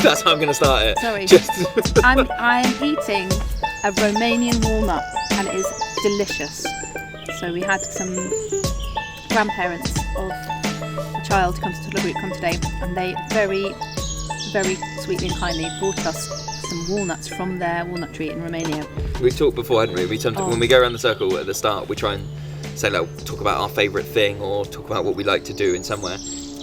That's how I'm going to start it. Sorry. I'm eating a Romanian walnut, and it is delicious. So we had some grandparents of a child who comes to the group come today, and they very, very sweetly and kindly brought us some walnuts from their walnut tree in Romania. We've talked before, hadn't we? When we go around the circle at the start, we try and say, like, talk about our favourite thing or talk about what we like to do in somewhere.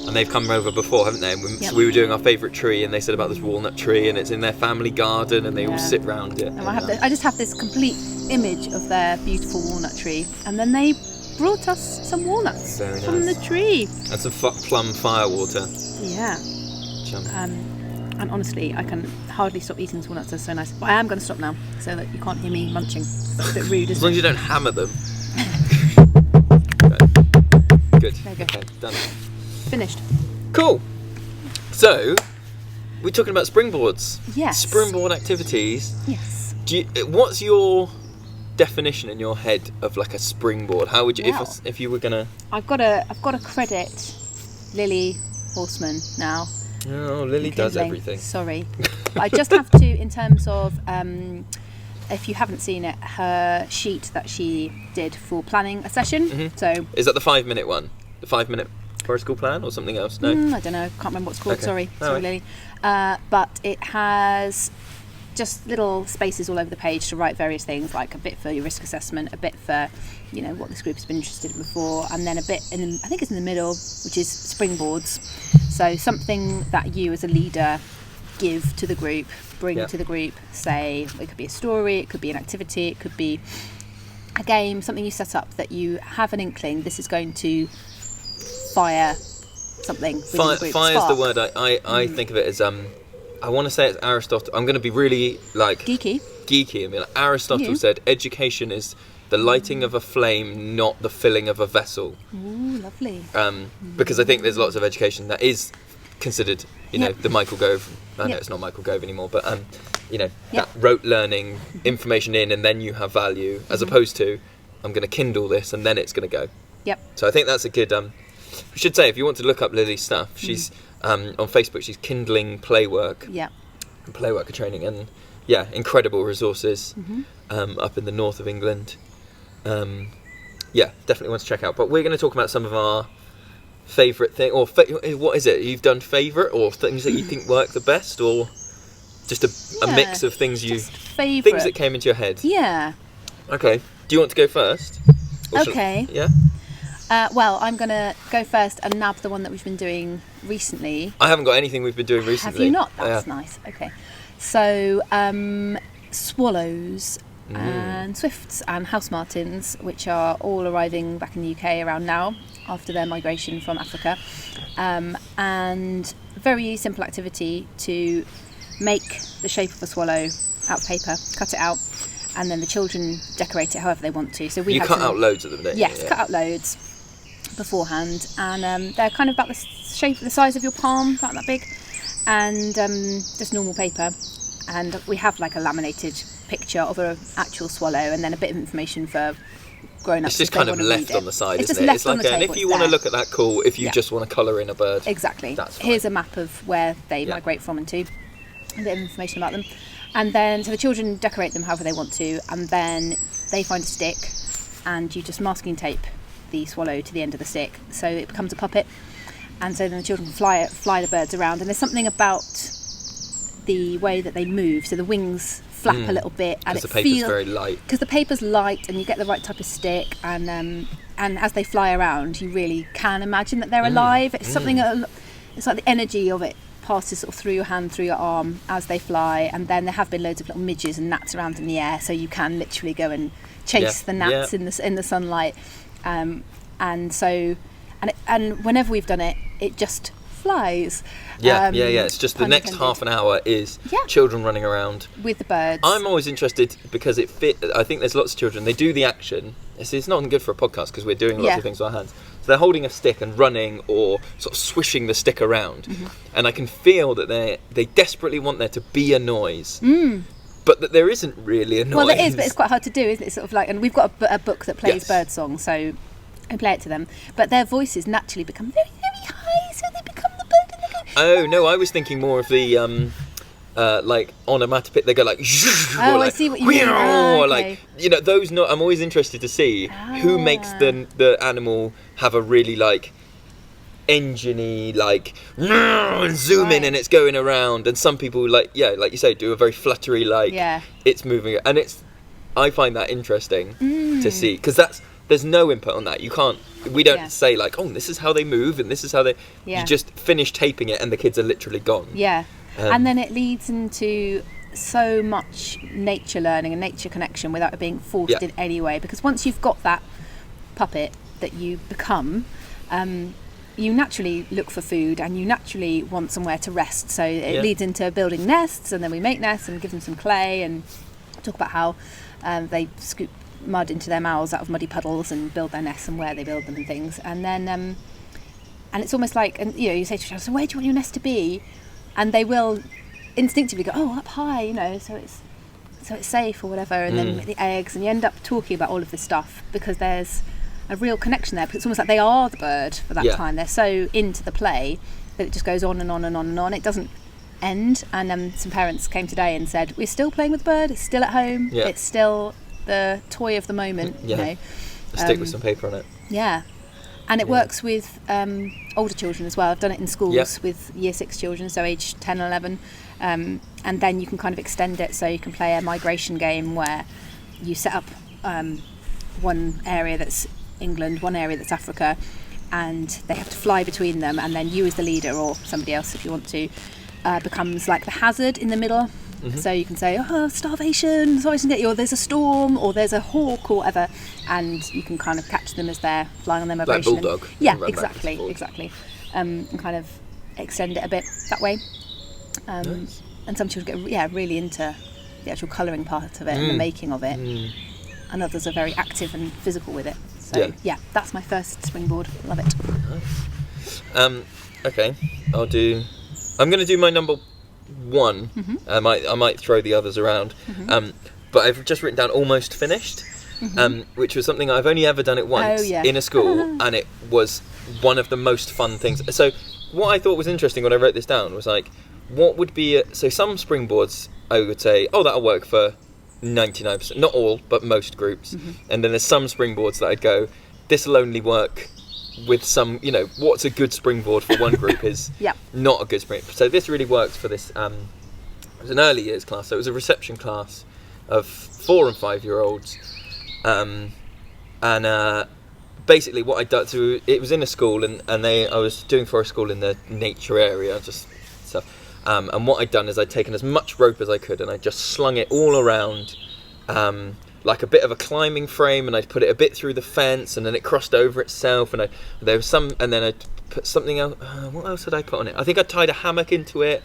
And they've come over before, haven't they? Yep. So we were doing our favourite tree, and they said about this walnut tree, and it's in their family garden, and they all sit round it. And I just have this complete image of their beautiful walnut tree, and then they brought us some walnuts from the tree. And some plum firewater. Yeah. And honestly, I can hardly stop eating these walnuts. They're so nice. But I am going to stop now, so that you can't hear me munching. It's a bit rude, isn't it? As long as you don't hammer them. Good. There you go. Okay, done. Finished. Cool. So, we're talking about springboards. Yes. Springboard activities. Yes. What's your definition in your head of like a springboard? How would you, if you were gonna? I've got to credit Lily Horseman now. Oh, Lily does everything. Sorry, but I just have to, in terms of if you haven't seen it, her sheet that she did for planning a session. Mm-hmm. So is that the 5-minute one? The 5-minute for a school plan or something else? No, I don't know. Can't remember what it's called. Okay. Sorry, Lily. But it has just little spaces all over the page to write various things, like a bit for your risk assessment, a bit for, what this group has been interested in before, and then a bit I think it's in the middle, which is springboards. So something that you as a leader give to the group, bring to the group. Say it could be a story, it could be an activity, it could be a game, something you set up that you have an inkling this is going to fire something within the group. Fire is the word I think of it as I want to say it's Aristotle. I'm going to be really geeky. I mean, Aristotle said education is the lighting of a flame, not the filling of a vessel. Ooh, lovely. Because I think there's lots of education that is considered, the Michael Gove. I know it's not Michael Gove anymore, but that rote learning, information in, and then you have value, as opposed to I'm going to Kindle this and then it's going to go. Yep. So I think that's a good. We should say, if you want to look up Lily's stuff, she's on Facebook. She's Kindling Playwork. Yeah. Playworker training, and incredible resources up in the north of England. Definitely want to check out. But we're going to talk about some of our favourite thing, or what is it? You've done favourite, or things that you think work the best, or just a mix of things things that came into your head. Yeah. Okay. Do you want to go first? Okay. Yeah. Well, I'm going to go first and nab the one that we've been doing recently. I haven't got anything we've been doing recently. Have you not? That's nice. Okay. So, swallows and swifts and house martins, which are all arriving back in the UK around now after their migration from Africa. And very simple activity to make the shape of a swallow out of paper, cut it out, and then the children decorate it however they want to. So we cut out loads of them, don't you? Yes, cut out loads beforehand, and they're kind of about the shape, the size of your palm, about that big, and just normal paper. And we have like a laminated picture of an actual swallow, and then a bit of information for grown-ups. It's just kind of left on the side, isn't it? It's like and if you want to look at that, cool. If you just want to colour in a bird, exactly. That's fine. Here's a map of where they migrate from and to, a bit of information about them. And then, so the children decorate them however they want to, and then they find a stick, and you just masking tape the swallow to the end of the stick, so it becomes a puppet. And so then the children fly the birds around, and there's something about the way that they move. So the wings flap a little bit, and the paper's very light. Because the paper's light, and you get the right type of stick, and as they fly around, you really can imagine that they're alive. It's something. It's like the energy of it passes sort of through your hand, through your arm as they fly, and then there have been loads of little midges and gnats around in the air, so you can literally go and chase the gnats in the sunlight, and whenever we've done it, it just flies. It's just the next half an hour is children running around with the birds. I'm always interested because I think there's lots of children, they do the action. It's not good for a podcast because we're doing lots of things with our hands. So they're holding a stick and running, or sort of swishing the stick around, and I can feel that they desperately want there to be a noise, but that there isn't really a noise. Well, there is, but it's quite hard to do, isn't it? Sort of like, and we've got a book that plays bird song, so I play it to them, but their voices naturally become very, very high, so they become the bird, and they go. Oh no, I was thinking more of the like onomatopoeia. They go like, oh, I see what you mean. Or okay. like, you know, those. Not. I'm always interested to see who makes the animal have a really like engine-y, like and zoom in and it's going around, and some people like you say, do a very fluttery like it's moving, and I find that interesting to see, because there's no input on that. We don't say like, oh, this is how they move and this is how they you just finish taping it and the kids are literally gone. And then it leads into so much nature learning and nature connection without it being forced in any way, because once you've got that puppet that you become, you naturally look for food and you naturally want somewhere to rest. So it leads into building nests, and then we make nests and give them some clay and talk about how they scoop mud into their mouths out of muddy puddles and build their nests and where they build them and things. And then and it's almost like, and you know, you say to a child, so where do you want your nest to be? And they will instinctively go, oh, up high, you know, so it's safe or whatever. And then the eggs, and you end up talking about all of this stuff because there's a real connection there, because it's almost like they are the bird for that time. They're so into the play that it just goes on and on and on and on. It doesn't end. And some parents came today and said, we're still playing with the bird, it's still at home, it's still the toy of the moment, you know. A stick with some paper on it. And it works with older children as well. I've done it in schools with year 6 children, so age 10 and 11, and then you can kind of extend it, so you can play a migration game where you set up one area that's England, one area that's Africa, and they have to fly between them, and then you as the leader, or somebody else if you want to, becomes like the hazard in the middle. So you can say, oh, starvation get you, or there's a storm, or there's a hawk, or whatever, and you can kind of catch them as they're flying on their migration. Like bulldog. Exactly. And kind of extend it a bit that way. Nice. And some children get really into the actual colouring part of it and the making of it. And others are very active and physical with it. So that's my first Springboard. Love it. Nice. Okay, I'm going to do my number 1. I might throw the others around. But I've just written down almost finished, which was something I've only ever done it once in a school, and it was one of the most fun things. So what I thought was interesting when I wrote this down was like, what would be so some springboards I would say, oh, that'll work for 99%, not all, but most groups. And then there's some springboards that I'd go, this will only work with some, you know, what's a good springboard for one group is not a good springboard. So this really works for this. It was an early years class, so it was a reception class of 4 and 5 year olds, and basically what I'd done, so it was in a school, and I was doing for a school in the nature area, just stuff. And what I'd done is I'd taken as much rope as I could, and I just slung it all around, like a bit of a climbing frame, and I'd put it a bit through the fence, and then it crossed over itself, and there was some, and then I'd put something else. What else did I put on it? I think I tied a hammock into it.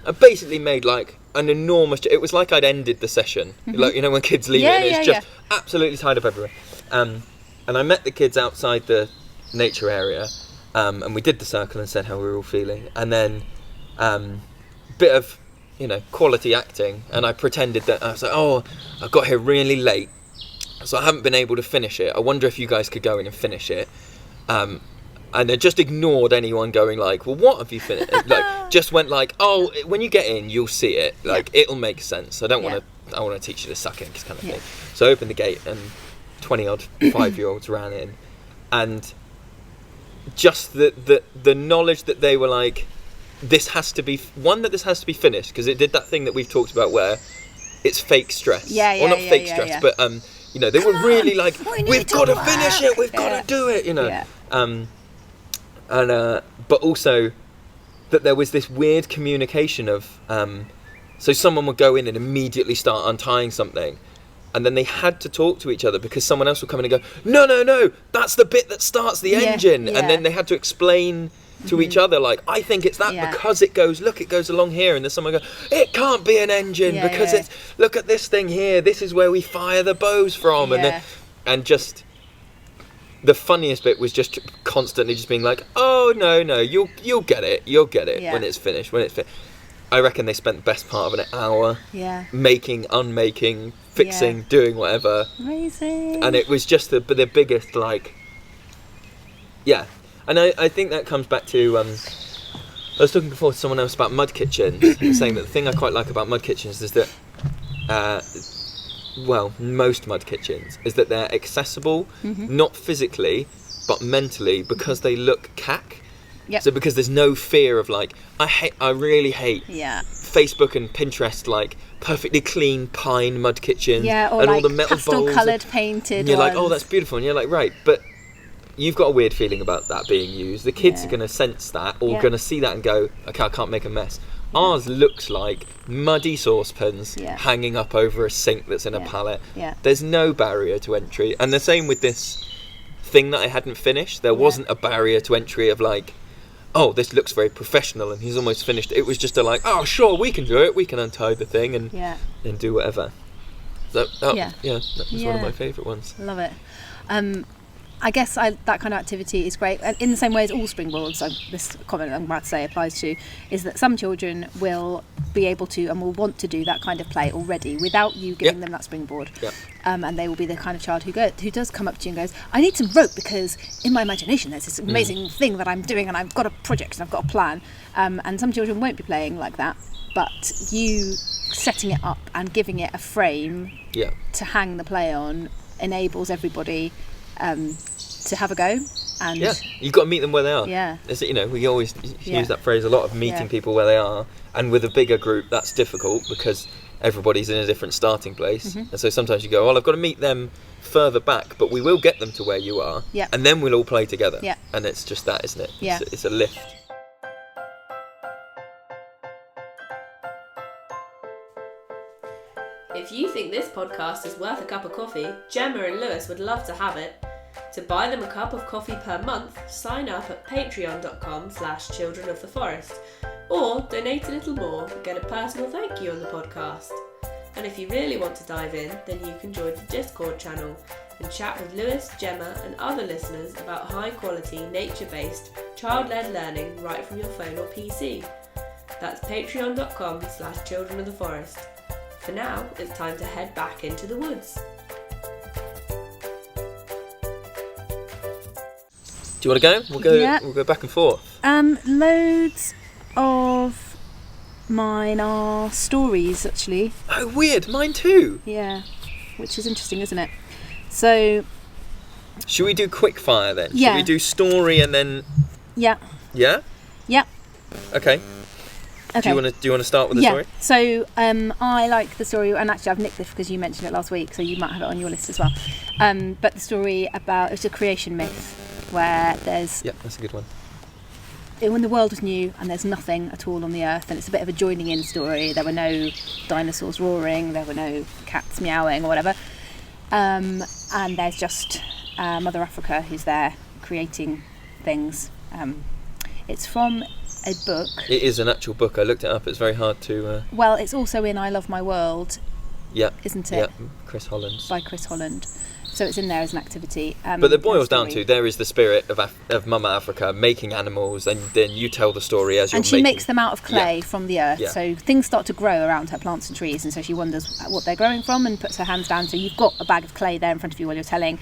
I basically made like an enormous. It was like I'd ended the session, like, you know, when kids leave and it's just absolutely tied up everywhere. And I met the kids outside the nature area, and we did the circle and said how we were all feeling, and then bit of, you know, quality acting, and I pretended that I was like, oh, I got here really late, so I haven't been able to finish it. I wonder if you guys could go in and finish it. And they just ignored anyone going like, well, what have you finished? Like, just went like, oh, when you get in, you'll see it. Like, it'll make sense. I want to teach you to suck in, kind of thing. So I opened the gate, and 20-odd 5-year-olds ran in, and just the knowledge that they were like, this has to be finished, because it did that thing that we've talked about where it's fake stress. Not fake stress, but you know, they were really like, we've got to finish it, we've got to do it, you know. But also that there was this weird communication of, so someone would go in and immediately start untying something, and then they had to talk to each other because someone else would come in and go, no, that's the bit that starts the engine, and then they had to explain to each other, like, I think it's that because it goes along here, and there's someone go, it can't be an engine because it's, look at this thing here, this is where we fire the bows from, and just the funniest bit was just constantly just being like, oh no, you'll get it when it's finished. I reckon they spent the best part of an hour making, unmaking, fixing, doing whatever. Amazing. And it was just the biggest, like, and I think that comes back to I was talking before to someone else about mud kitchens, and saying that the thing I quite like about mud kitchens is that, most mud kitchens, is that they're accessible, not physically, but mentally, because they look cack. Yep. So because there's no fear of like, I really hate Facebook and Pinterest, like perfectly clean pine mud kitchens, or and like all the metal bowls, pastel-coloured painted. And you're like, oh, that's beautiful, and you're like, right, but you've got a weird feeling about that being used. The kids are going to sense that, or going to see that and go, okay, I can't make a mess. Ours looks like muddy saucepans hanging up over a sink that's in a pallet. There's no barrier to entry, and the same with this thing that I hadn't finished. There wasn't a barrier to entry of like, oh, this looks very professional and he's almost finished. It was just oh, sure, we can do it. We can untie the thing and do whatever. So, that was one of my favourite ones. Love it. I guess that kind of activity is great. In the same way as all springboards, this comment I'm about to say applies to, is that some children will be able to and will want to do that kind of play already without you giving them that springboard. And they will be the kind of child who does come up to you and goes, I need some rope because in my imagination there's this amazing thing that I'm doing and I've got a project and I've got a plan. And some children won't be playing like that, but you setting it up and giving it a frame to hang the play on enables everybody to have a go. And you've got to meet them where they are. We always use that phrase a lot, of meeting people where they are, and with a bigger group that's difficult because everybody's in a different starting place, and so sometimes you go, well, I've got to meet them further back, but we will get them to where you are, and then we'll all play together, and it's just that, isn't it? It's a lift. If you think this podcast is worth a cup of coffee, Gemma and Lewis would love to have it. To buy them a cup of coffee per month, sign up at patreon.com/Children of the Forest, or donate a little more and get a personal thank you on the podcast. And if you really want to dive in, then you can join the Discord channel and chat with Lewis, Gemma and other listeners about high quality, nature-based, child-led learning right from your phone or PC. That's patreon.com/Children of the Forest. For now, it's time to head back into the woods. Do you want to go? We'll go back and forth. Loads of mine are stories, actually. Oh, weird. Mine too. Yeah, which is interesting, isn't it? So, should we do quick fire then? Yeah. Should we do story and then? Yeah. Yeah. Yeah. Okay. Do you want to start with the story? So I like the story, and actually I've nicked this because you mentioned it last week, so you might have it on your list as well. But the story it's a creation myth where there's that's a good one. When the world was new and there's nothing at all on the earth, and it's a bit of a joining in story. There were no dinosaurs roaring, there were no cats meowing or whatever, and there's just Mother Africa who's there creating things. It's from a book. It is an actual book. I looked it up. It's very hard to. Well, it's also in I Love My World. Yeah. Isn't it? Yeah. Chris Holland. By Chris Holland. So it's in there as an activity. But it boils down to there is the spirit of Mama Africa making animals, and then you tell the story as you're making. And she makes them out of clay from the earth. Yeah. So things start to grow around her plants and trees, and so she wonders what they're growing from and puts her hands down. So you've got a bag of clay there in front of you while you're telling.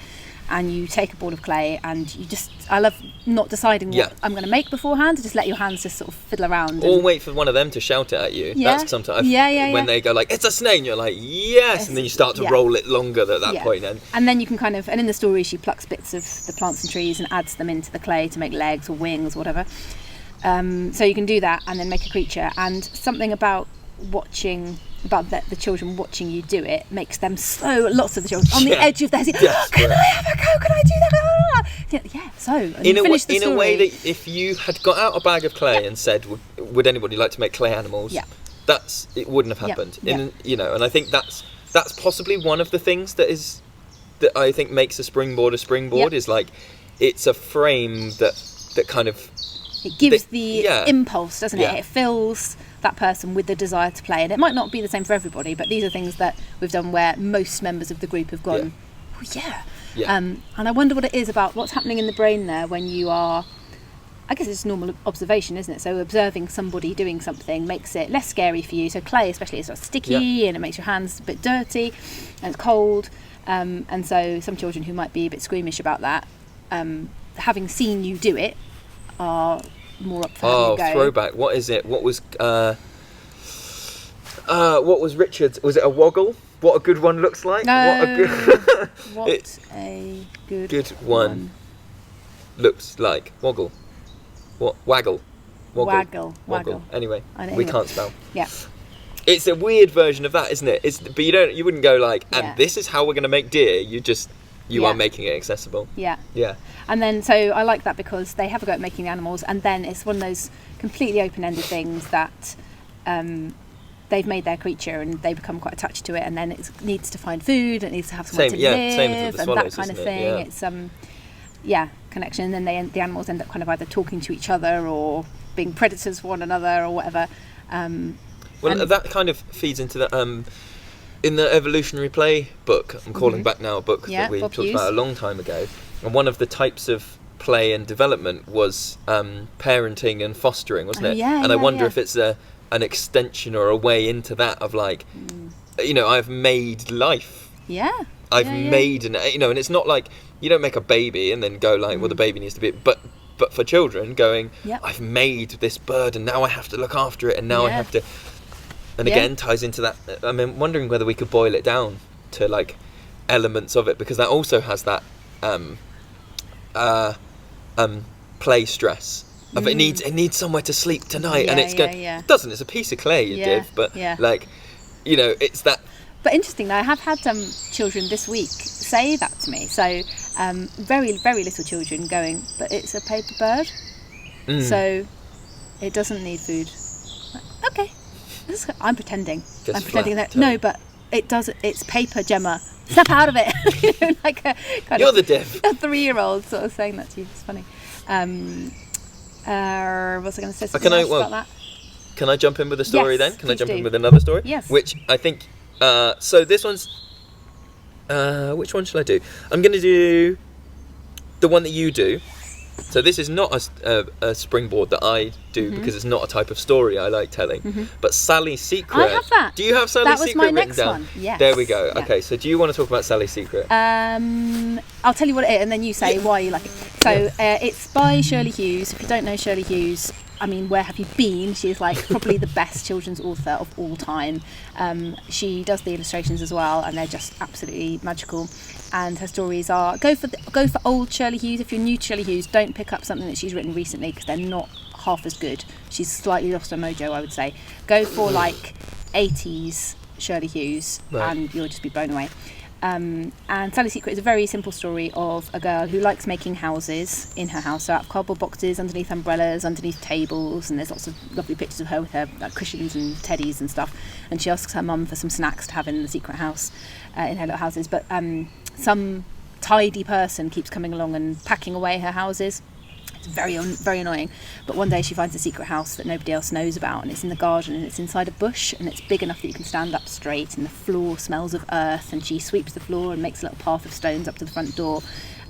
And you take a ball of clay and I love not deciding what I'm going to make beforehand, just let your hands just sort of fiddle around. Or wait for one of them to shout it at you. Yeah. That's sometimes when they go like, it's a snake, and you're like, yes, and then you start to roll it longer at that point. And then you can and in the story she plucks bits of the plants and trees and adds them into the clay to make legs or wings or whatever. So you can do that and then make a creature. And something about the children watching you do it makes them lots of the children on the edge of their seat. Can I have a go? Can I do that? In a way that if you had got out a bag of clay and said, would anybody like to make clay animals? It wouldn't have happened. And I think that's possibly one of the things that I think makes a springboard is like it's a frame that kind of it gives the impulse, doesn't it? It fills that person with the desire to play, and it might not be the same for everybody, but these are things that we've done where most members of the group have gone, and I wonder what it is about what's happening in the brain there when you are, I guess it's normal observation, isn't it? So observing somebody doing something makes it less scary for you. So clay especially is sort of sticky and it makes your hands a bit dirty and it's cold, and so some children who might be a bit squeamish about that, having seen you do it, are more up for having a go. Throwback. What is it? What was Richard's? Was it a woggle? What a good one looks like? No. What a good one looks like. Woggle. What? Waggle. Waggle. Anyway, we can't spell. Yeah. It's a weird version of that, isn't it? But you wouldn't go like, and this is how we're going to make deer. You are making it accessible. Yeah. Yeah. And then, so I like that because they have a go at making the animals, and then it's one of those completely open-ended things that they've made their creature and they become quite attached to it, and then it needs to find food, it needs to have somewhere to live, same as with the swallows, and that kind of thing. Yeah. It's connection. And then the animals end up kind of either talking to each other or being predators for one another or whatever. That kind of feeds into the in the evolutionary play book. I'm calling back now a book that we talked about a long time ago. And one of the types of play and development was parenting and fostering, wasn't it? Yeah, and I wonder if it's an extension or a way into that of like, I've made life. Yeah. I've made and it's not like you don't make a baby and then go like, well, the baby needs to be, but for children going, I've made this bird and now I have to look after it and now I have to. And again, ties into that. I mean, wondering whether we could boil it down to like elements of it, because that also has that play stress of it needs somewhere to sleep tonight, and it doesn't. It's a piece of clay, but it's that. But interestingly, I have had children this week say that to me. So very, very little children going, but it's a paper bird, so it doesn't need food. Okay. I'm pretending. No, but it does. It's paper, Gemma. Step out of it. Like You're the div. A 3-year-old sort of saying that to you. It's funny. Was I going to say something else about that? Can I jump in with a story then? Can I jump do. in with another story? Yes. Which I think. So this one's. Which one should I do? I'm going to do the one that you do. So this is not a springboard that I do because it's not a type of story I like telling. But Sally's Secret. I have that. Do you have Sally's Secret written down? That was my next one. Yes. There we go. Yeah. Okay, so do you want to talk about Sally's Secret? I'll tell you what it is, and then you say why you like it. So it's by Shirley Hughes. If you don't know Shirley Hughes, I mean, where have you been? She's like probably the best children's author of all time. She does the illustrations as well, and they're just absolutely magical. And her stories are go for old Shirley Hughes. If you're new to Shirley Hughes, don't pick up something that she's written recently because they're not half as good. She's slightly lost her mojo, I would say. Go for like 80s Shirley Hughes, and you'll just be blown away. And Sally's Secret is a very simple story of a girl who likes making houses in her house, so out of cardboard boxes, underneath umbrellas, underneath tables, and there's lots of lovely pictures of her with her cushions and teddies and stuff. And she asks her mum for some snacks to have in the secret house, in her little houses. But some tidy person keeps coming along and packing away her houses. It's very annoying. But one day she finds a secret house that nobody else knows about, and it's in the garden, and it's inside a bush, and it's big enough that you can stand up straight, and the floor smells of earth, and she sweeps the floor and makes a little path of stones up to the front door,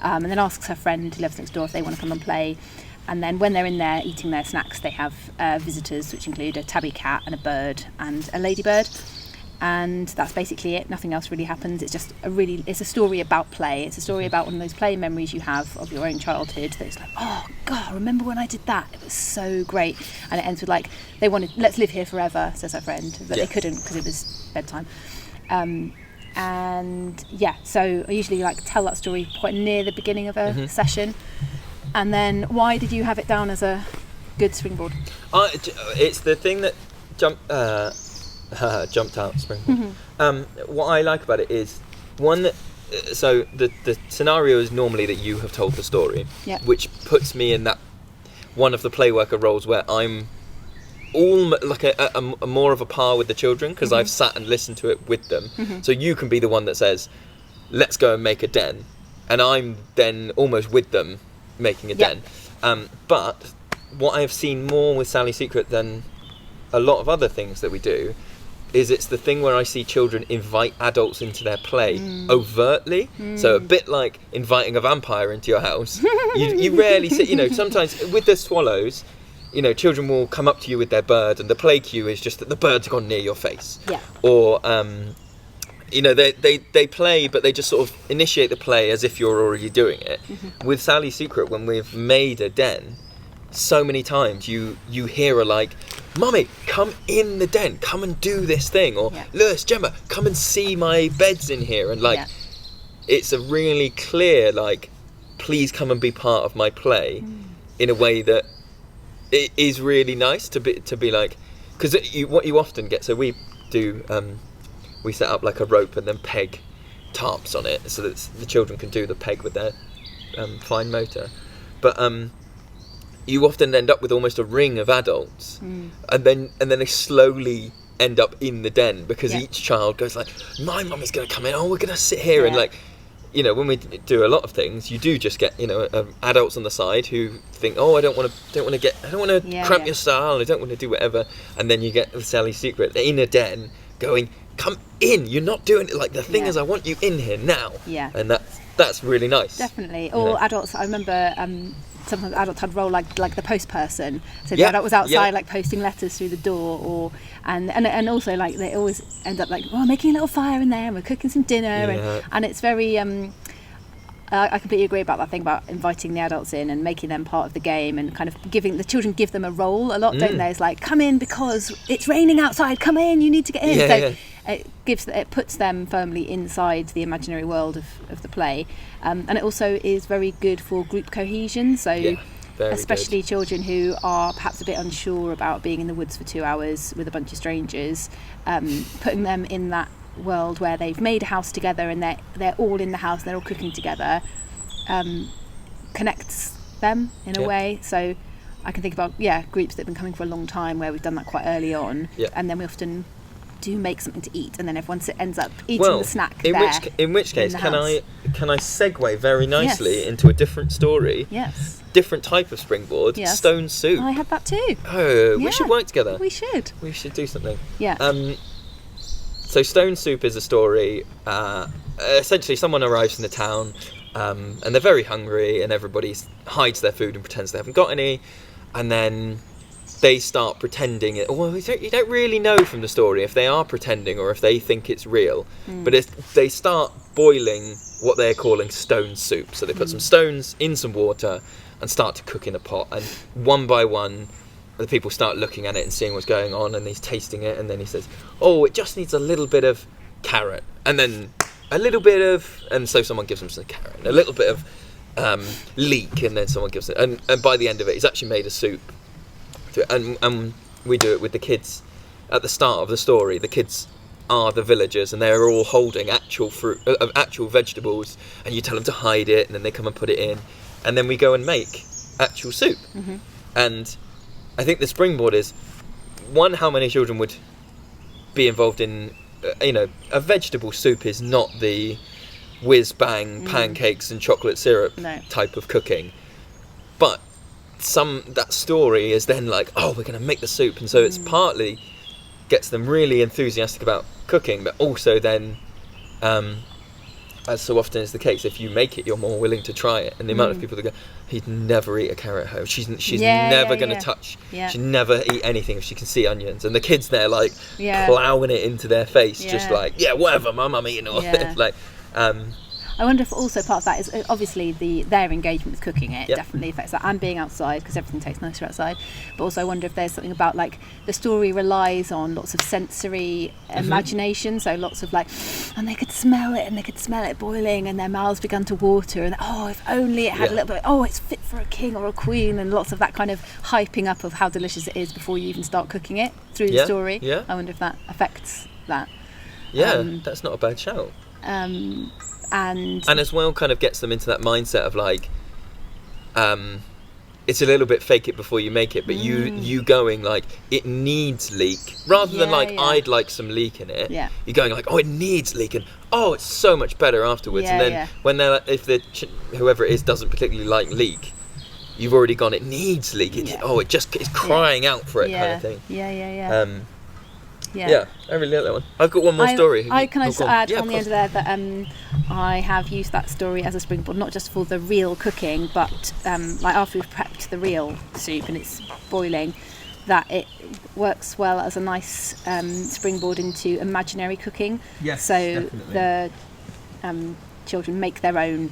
and then asks her friend who lives next door if they want to come and play. And then when they're in there eating their snacks, they have visitors, which include a tabby cat and a bird and a ladybird. And that's basically it. Nothing else really happens. It's just it's a story about play. It's a story about one of those play memories you have of your own childhood that's like, oh God, remember when I did that? It was so great. And it ends with like, they wanted, let's live here forever, says her friend, but they couldn't because it was bedtime. So I usually like tell that story quite near the beginning of a session. And then why did you have it down as a good springboard? It's the thing that jumped out, springboard. What I like about it is one that so the scenario is normally that you have told the story, which puts me in that one of the play worker roles where I'm all like a more of a par with the children because I've sat and listened to it with them. So you can be the one that says, let's go and make a den, and I'm then almost with them making a den. But what I have seen more with Sally's Secret than a lot of other things that we do is it's the thing where I see children invite adults into their play overtly. So a bit like inviting a vampire into your house. You rarely see, sometimes with the swallows, children will come up to you with their bird and the play cue is just that the bird's gone near your face. Or, they play, but they just sort of initiate the play as if you're already doing it. With Sally's Secret, when we've made a den, so many times you hear her like, "Mummy, come in the den, come and do this thing," or "Lewis, Gemma, come and see my beds in here," and like it's a really clear like, please come and be part of my play in a way that it is really nice to be like, because what you often get, so we do we set up like a rope and then peg tarps on it so that the children can do the peg with their fine motor, but you often end up with almost a ring of adults, and then they slowly end up in the den because each child goes like, "My mummy's going to come in. Oh, we're going to sit here," and like, you know, when we do a lot of things, you do just get, you know, adults on the side who think, "Oh, I don't want to cramp your style. I don't want to do whatever," and then you get the Sally Secret. They're in a den going, "Come in. You're not doing it. Like the thing is, I want you in here now." Yeah, and that's really nice. Definitely. Or adults. I remember. Sometimes adults had role like the post person, so the adult was outside like posting letters through the door, and also like they always end up like, "Oh, making a little fire in there and we're cooking some dinner," and it's very I completely agree about that thing about inviting the adults in and making them part of the game, and kind of giving the children give them a role a lot, don't they? It's like, "Come in because it's raining outside, come in, you need to get in." It puts them firmly inside the imaginary world of the play, and it also is very good for group cohesion, so especially good. Children who are perhaps a bit unsure about being in the woods for 2 hours with a bunch of strangers, putting them in that world where they've made a house together and they're all in the house, they're all cooking together, connects them in a way. So I can think about groups that have been coming for a long time where we've done that quite early on, and then we often do make something to eat, and then everyone ends up eating the snack in which case can I segue very nicely into a different story? Yes. Different type of springboard. Yes. Stone soup. I had that too. Oh, we should work together. We should do something. Yeah. So stone soup is a story. Essentially, someone arrives in the town, and they're very hungry, and everybody hides their food and pretends they haven't got any, and then they start pretending it. Well, you don't really know from the story if they are pretending or if they think it's real. But they start boiling what they're calling stone soup. So they put some stones in some water and start to cook in a pot. And one by one, the people start looking at it and seeing what's going on. And he's tasting it. And then he says, "Oh, it just needs a little bit of carrot." And then a little bit of... And so someone gives him some carrot. And a little bit of leek. And then someone gives it... And by the end of it, he's actually made a soup. And we do it with the kids at the start of the story. The kids are the villagers, and they're all holding actual fruit, actual vegetables, and you tell them to hide it, and then they come and put it in, and then we go and make actual soup. And I think the springboard is one, how many children would be involved in a vegetable soup is not the whiz bang pancakes and chocolate syrup type of cooking, but that story is then like, "Oh, we're going to make the soup," and so it's partly gets them really enthusiastic about cooking, but also then, as so often is the case, if you make it, you're more willing to try it. And the amount of people that go, "He'd never eat a carrot at home. She's never going to touch. She'd never eat anything if she can see onions." And the kids there like ploughing it into their face, just like, "Yeah, whatever, Mum, I'm eating all this." Like, I wonder if also part of that is obviously their engagement with cooking it definitely affects that, and being outside because everything tastes nicer outside. But also I wonder if there's something about like the story relies on lots of sensory imagination, so lots of like, and they could smell it boiling, and their mouths began to water, and if only it had a little bit. Oh, it's fit for a king or a queen, and lots of that kind of hyping up of how delicious it is before you even start cooking it through the story. Yeah. I wonder if that affects that. Yeah, that's not a bad shout. And as well kind of gets them into that mindset of like, it's a little bit fake it before you make it, but you going like, it needs leek, rather than like, I'd like some leek in it. You're going like, "Oh, it needs leek," and it's so much better afterwards. And then when they're like, if whoever it is doesn't particularly like leek, you've already gone, "It needs leek." It just is crying out for it, kind of thing. Yeah, I really like that one. I've got one more story. I can also add on the end of there that I have used that story as a springboard, not just for the real cooking, but like after we've prepped the real soup and it's boiling, that it works well as a nice springboard into imaginary cooking. Yes, so definitely. The children make their own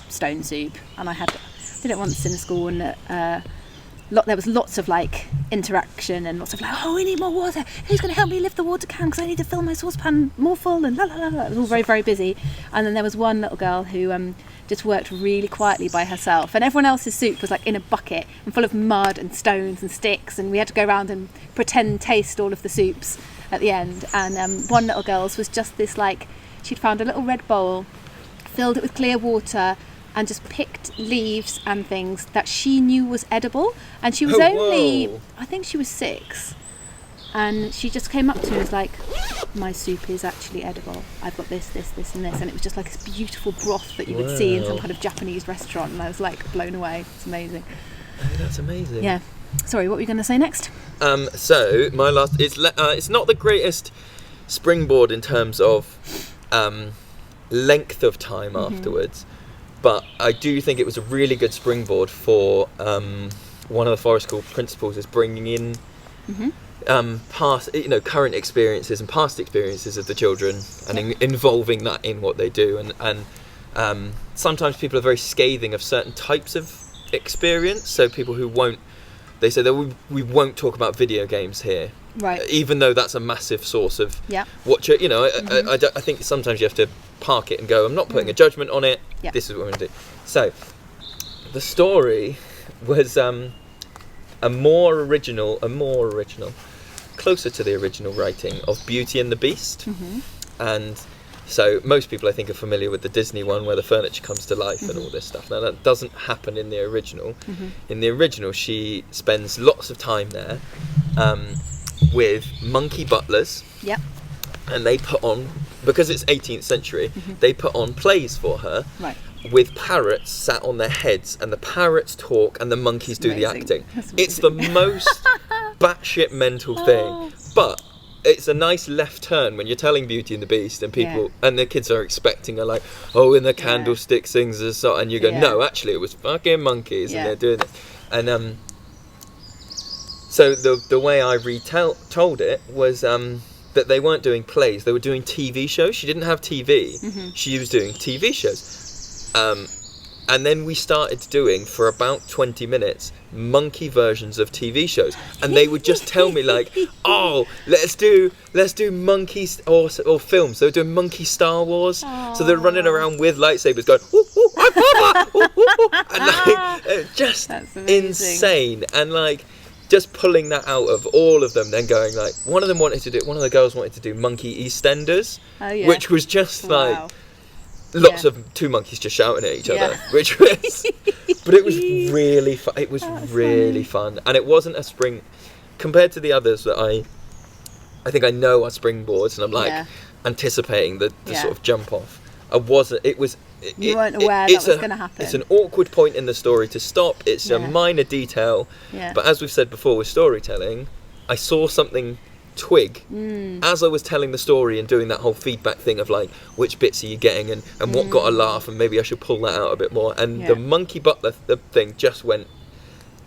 stone soup, and I did it once in a school, and there was lots of like interaction and lots of like, oh, we need more water. Who's going to help me lift the water can because I need to fill my saucepan more full, and la la la. It was all very, very busy. And then there was one little girl who just worked really quietly by herself, and everyone else's soup was like in a bucket and full of mud and stones and sticks, and we had to go around and pretend taste all of the soups at the end. And one little girl's was just this like, she'd found a little red bowl, filled it with clear water, and just picked leaves and things that she knew was edible. And she was only, I think she was 6. And she just came up to me and was like, my soup is actually edible. I've got this, this, this and this. And it was just like this beautiful broth that you would see in some kind of Japanese restaurant. And I was like blown away. It's amazing. Oh, that's amazing. Yeah. Sorry, what were you going to say next? So my last, it's not the greatest springboard in terms of length of time afterwards. But I do think it was a really good springboard for one of the Forest School principals is bringing in past, current experiences and past experiences of the children and involving that in what they do. And sometimes people are very scathing of certain types of experience. So people who they say that we won't talk about video games here. Right. Even though that's a massive source of what I think sometimes you have to park it and go, I'm not putting a judgment on it. This is what I'm going to do. So the story was a more original, closer to the original writing of Beauty and the Beast. And so most people I think are familiar with the Disney one where the furniture comes to life and all this stuff. Now that doesn't happen in the original. In the original she spends lots of time there with monkey butlers. And they put on, because it's 18th century, they put on plays for her with parrots sat on their heads, and the parrots talk and the monkeys do the acting. It's the most batshit mental thing, but it's a nice left turn when you're telling Beauty and the Beast and people and the kids are expecting her like, oh, and the candlestick sings a song, and you go, no, actually it was fucking monkeys and they're doing it. And so the way I told it was that they weren't doing plays, they were doing TV shows. She didn't have TV, she was doing TV shows. And then we started doing, for about 20 minutes, monkey versions of TV shows. And they would just tell me like, oh, let's do monkeys or films. They were doing monkey Star Wars. Aww. So they're running around with lightsabers going, ooh, ooh, I'm Papa! Ooh, ooh, ooh. And like, just insane. And like, just pulling that out of all of them, then going like, one of the girls wanted to do monkey EastEnders, which was just like, lots of two monkeys just shouting at each other, which was, but it was really fun. It was really fun, and it wasn't a spring compared to the others that I think I know are springboards, and I'm like anticipating the sort of jump off. I wasn't. It was. You weren't aware that was going to happen. It's an awkward point in the story to stop. It's a minor detail, but as we've said before with storytelling, I saw something twig as I was telling the story and doing that whole feedback thing of like, which bits are you getting and what got a laugh, and maybe I should pull that out a bit more. And the monkey butler thing just went,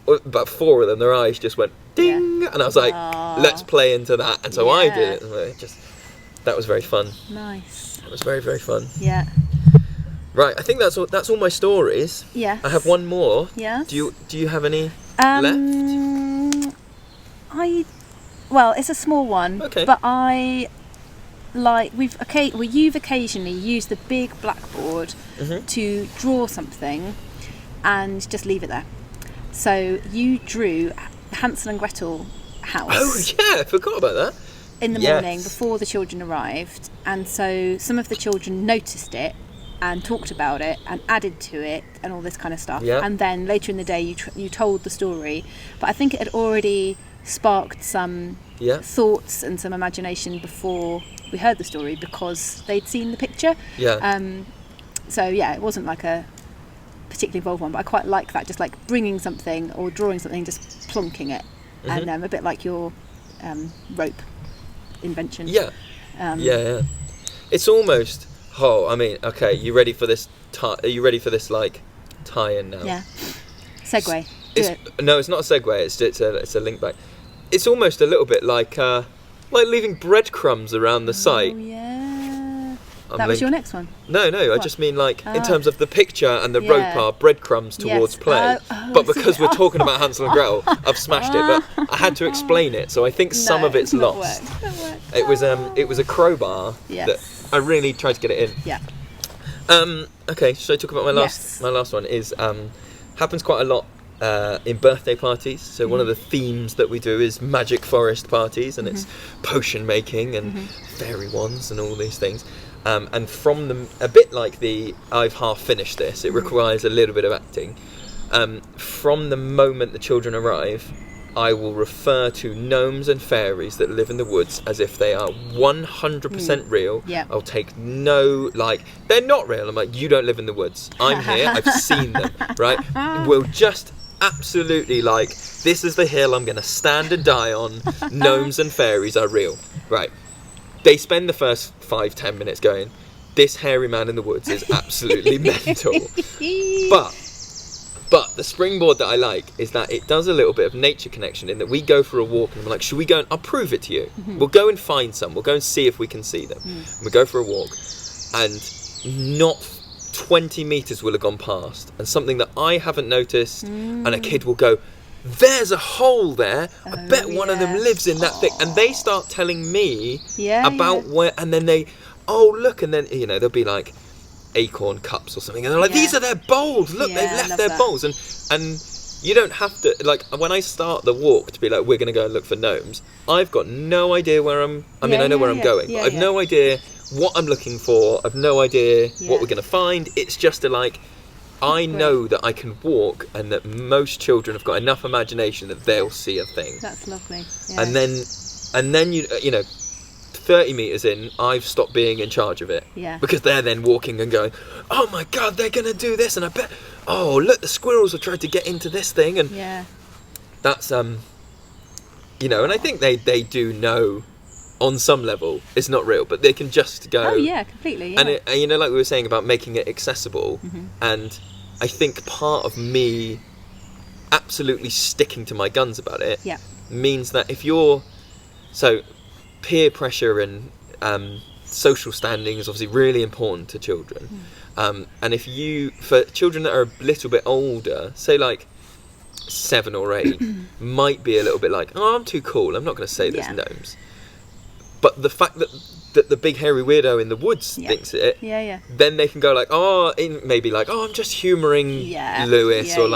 about 4 of them, their eyes just went ding, and I was like, let's play into that. And so I did it. That was very fun. Nice. It was very, very fun. Yeah. Right, I think that's all my stories. Yeah. I have one more. Yeah. Do you have any left? Well, it's a small one, but you've occasionally used the big blackboard to draw something and just leave it there. So you drew the Hansel and Gretel house. Oh yeah, I forgot about that. In the morning before the children arrived, and so some of the children noticed it and talked about it and added to it and all this kind of stuff. Yeah. And then later in the day you told the story, but I think it had already sparked some thoughts and some imagination before we heard the story because they'd seen the picture. So it wasn't like a particularly involved one, but I quite like that, just like bringing something or drawing something, just plonking it, and a bit like your rope invention. It's almost you ready for this are you ready for this like tie-in now? Segue. No, it's not a segue, it's a link back. It's almost a little bit like leaving breadcrumbs around the site. That was your next one? No, I just mean like in terms of the picture and the rope are breadcrumbs towards play. But because we're talking about Hansel and Gretel, I've smashed it. But I had to explain it, so I think some of it's lost. It was a crowbar that I really tried to get it in. Yeah. Okay, should I talk about my last? My last one is happens quite a lot in birthday parties. So one of the themes that we do is magic forest parties, and it's potion making and fairy wands and all these things. And from them, a bit like I've half finished this, it requires a little bit of acting. From the moment the children arrive, I will refer to gnomes and fairies that live in the woods as if they are 100% real. Yeah. I'll take they're not real. I'm like, you don't live in the woods. I'm here, I've seen them, right? We'll just absolutely this is the hill I'm going to stand and die on. Gnomes and fairies are real, right? They spend the first 5-10 minutes going, this hairy man in the woods is absolutely mental. But the springboard that I like is that it does a little bit of nature connection in that we go for a walk and we're like, should we go and I'll prove it to you. We'll go and find some. We'll go and see if we can see them. We go for a walk and not 20 metres will have gone past and something that I haven't noticed and a kid will go, there's a hole there. I bet one of them lives in that thing. And they start telling me about where, and then they, look, and then, they'll be like acorn cups or something. And they're like, these are their bowls. Look, they've left their bowls. And you don't have to, when I start the walk to be like, we're going to go and look for gnomes, I've got no idea where I know where I'm going. But I've no idea what I'm looking for. I've no idea what we're going to find. It's just I know that I can walk and that most children have got enough imagination that they'll see a thing. That's lovely. Yeah. And then you 30 metres in, I've stopped being in charge of it. Yeah. Because they're then walking and going, oh my God, they're going to do this. And I bet, look, the squirrels have tried to get into this thing. And that's, and I think they do know on some level it's not real, but they can just go. Oh yeah, completely. Yeah. And like we were saying about making it accessible, and I think part of me absolutely sticking to my guns about it means that if you're peer pressure and social standing is obviously really important to children, and if for children that are a little bit older, say 7 or 8, might be a little bit like, I'm too cool, I'm not going to say there's gnomes. But the fact that the big hairy weirdo in the woods thinks it, then they can go I'm just humouring Lewis, or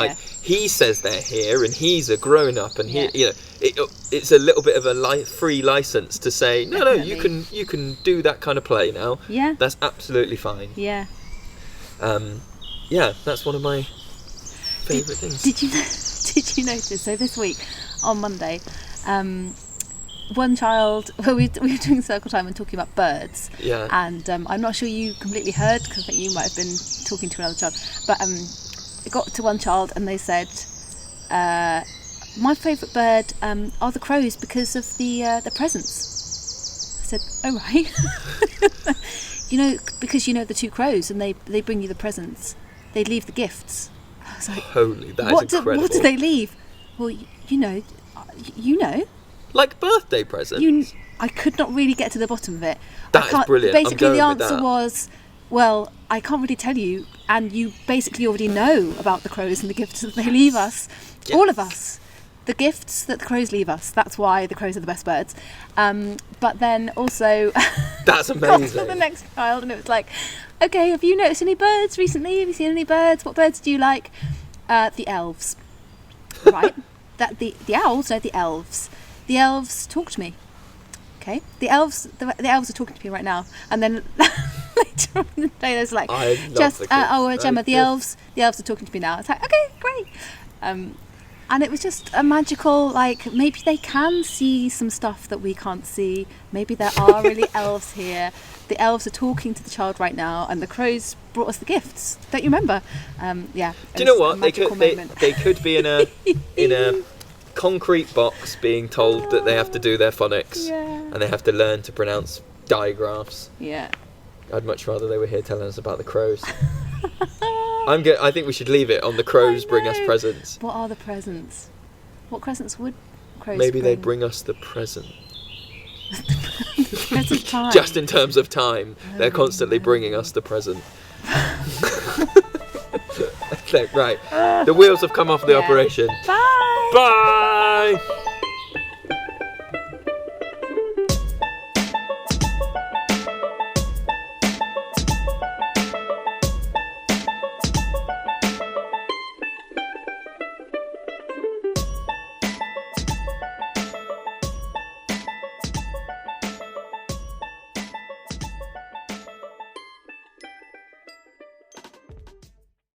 he says they're here and he's a grown up and it's a little bit of a free license to say no, you can do that kind of play now. Yeah, that's absolutely fine. Yeah. That's one of my favourite things. Did you notice? So this week on Monday, one child, we were doing circle time and talking about birds, and I'm not sure you completely heard because I think you might have been talking to another child, but it got to one child and they said, my favourite bird are the crows because of the presents. I said, oh right. Because the two crows and they bring you the presents, they leave the gifts. I was like, holy, that is incredible. What do they leave? Well, you know. Like birthday presents? I could not really get to the bottom of it. That is brilliant. Basically, the answer was, well, I can't really tell you, and you basically already know about the crows and the gifts that they leave us. Yes. All of us. The gifts that the crows leave us. That's why the crows are the best birds. But then also... That's amazing. Got to the next child, and it was like, okay, have you noticed any birds recently? Have you seen any birds? What birds do you like? The elves. Right? The owls? No, the elves. The elves talk to me. Okay, the elves are talking to me right now. And then later on in the day, there's Gemma, the elves are talking to me now. It's like, okay, great. And it was just a magical, maybe they can see some stuff that we can't see. Maybe there are really elves here. The elves are talking to the child right now, and the crows brought us the gifts. Don't you remember? Do you know what? They could be in a concrete box being told that they have to do their phonics and they have to learn to pronounce digraphs. Yeah. I'd much rather they were here telling us about the crows. I think we should leave it on the crows bring us presents. What are the presents? What presents would crows Maybe bring? they bring us the present. units of time. Just in terms of time, they're constantly bringing us the present. Okay, right. The wheels have come off the operation. Bye. Bye.